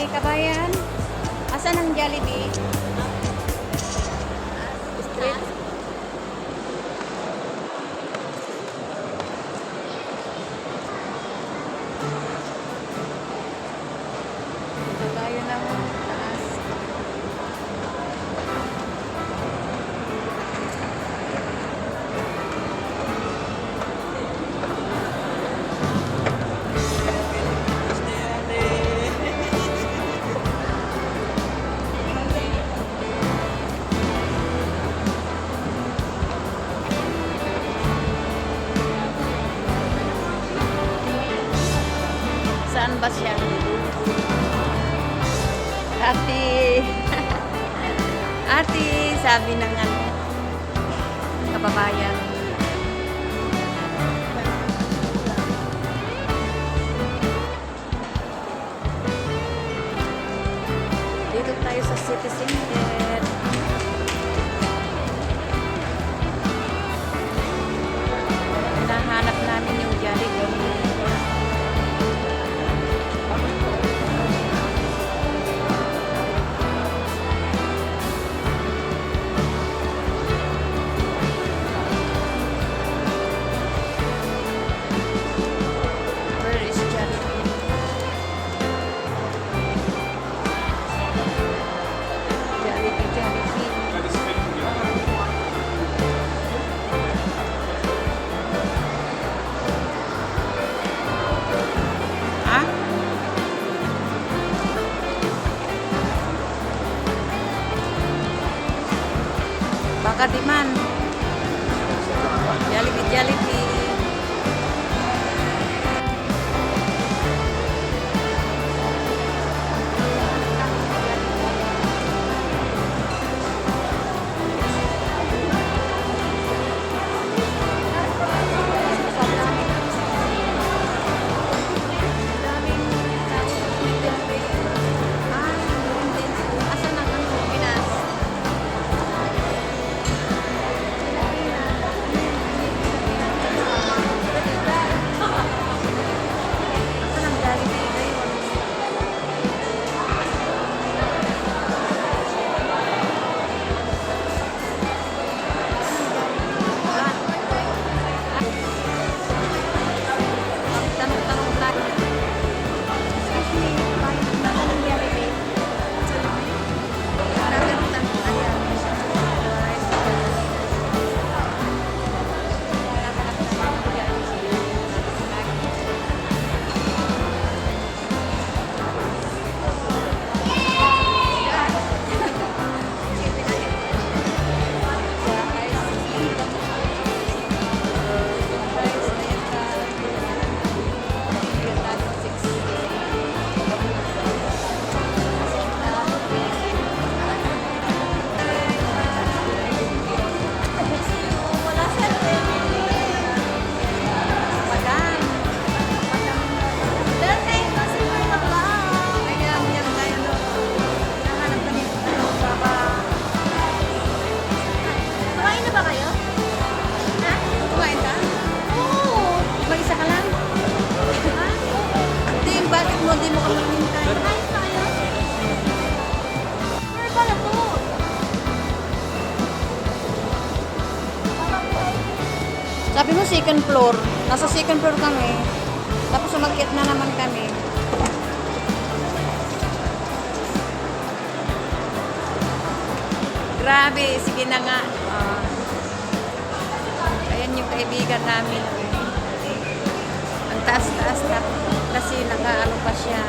Jollibee, kabayan. Asan ang Jollibee? Street. Kabayan ng taas. Saan ba siya? Ate! Ate! Sabi ng ano, kababayan. Dito tayo sa City Center. Hinahanap namin yung Jollibee. Where is Jollibee? Jollibee, Jollibee. Ha? Baka di man. Jollibee, Jollibee. Asan ang ano, Pinas? Asan ang Jollibee ngayon? Tanong-tanong lang. Excuse me, bakit naman ang Jollibee? Kumain na ba kayo? Ha? Kumain ka? Oo. Mag-isa ka lang? Ha? Hindi, bakit mo di mo kami hintay? Kumain na kayo? Where pala to? Sabi mo second floor. Nasa second floor kami. Tapos umakyat na naman kami. Grabe, sige na nga. Ayan yung kaibigan namin. Ang taas-taas na kasi nakaano pa siya.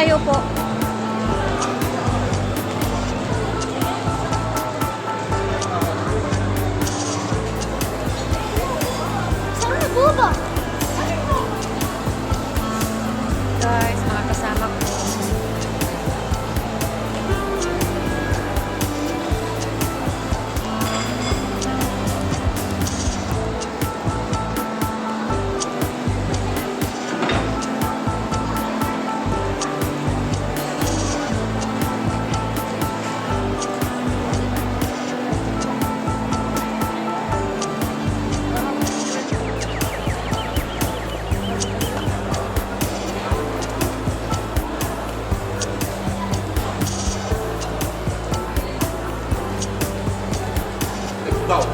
tayo po. Saan na buba? Guys, mga kasama ko. Daw.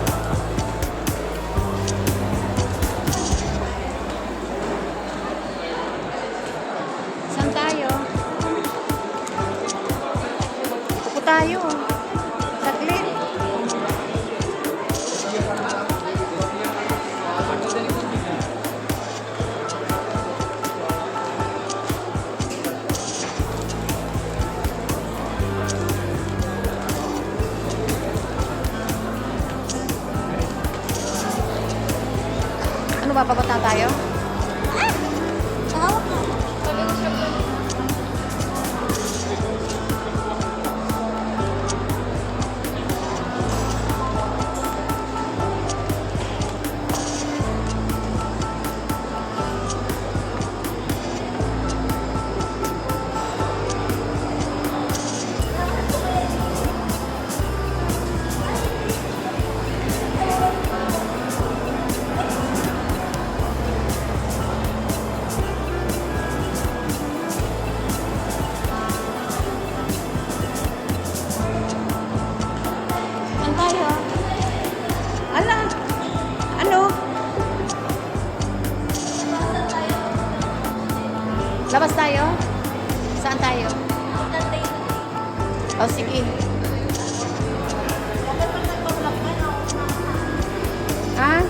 Saan tayo? Upo tayo. Saglit. Ano ba, babata tayo? Tawag ka. Saan tayo? Ala! Ano? Labas tayo? Saan tayo? O, sige. Ha?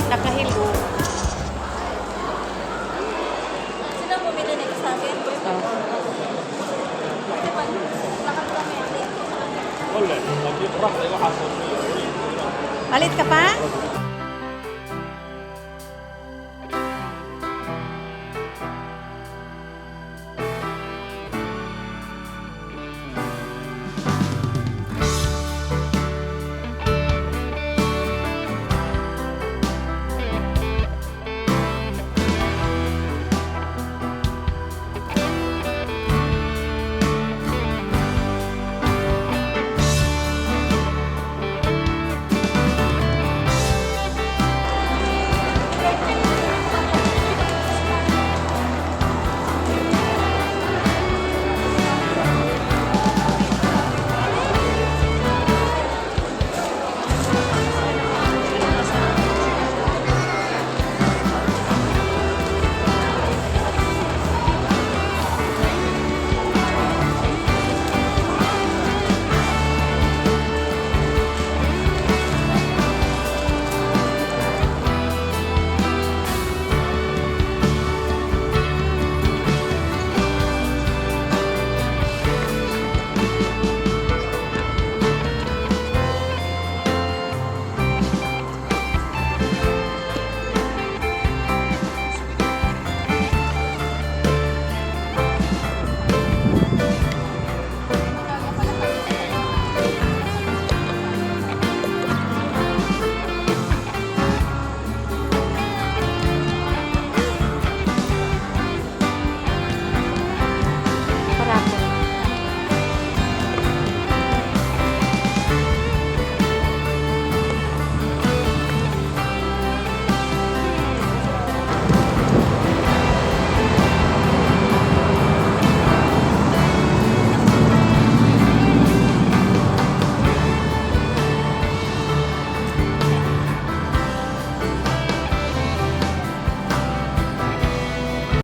Nakahilo. Sino bumili nito sa akin? Oh. Kasi pag lakad kami, 원래 여기 오락 내가 가서 Malit ka pa?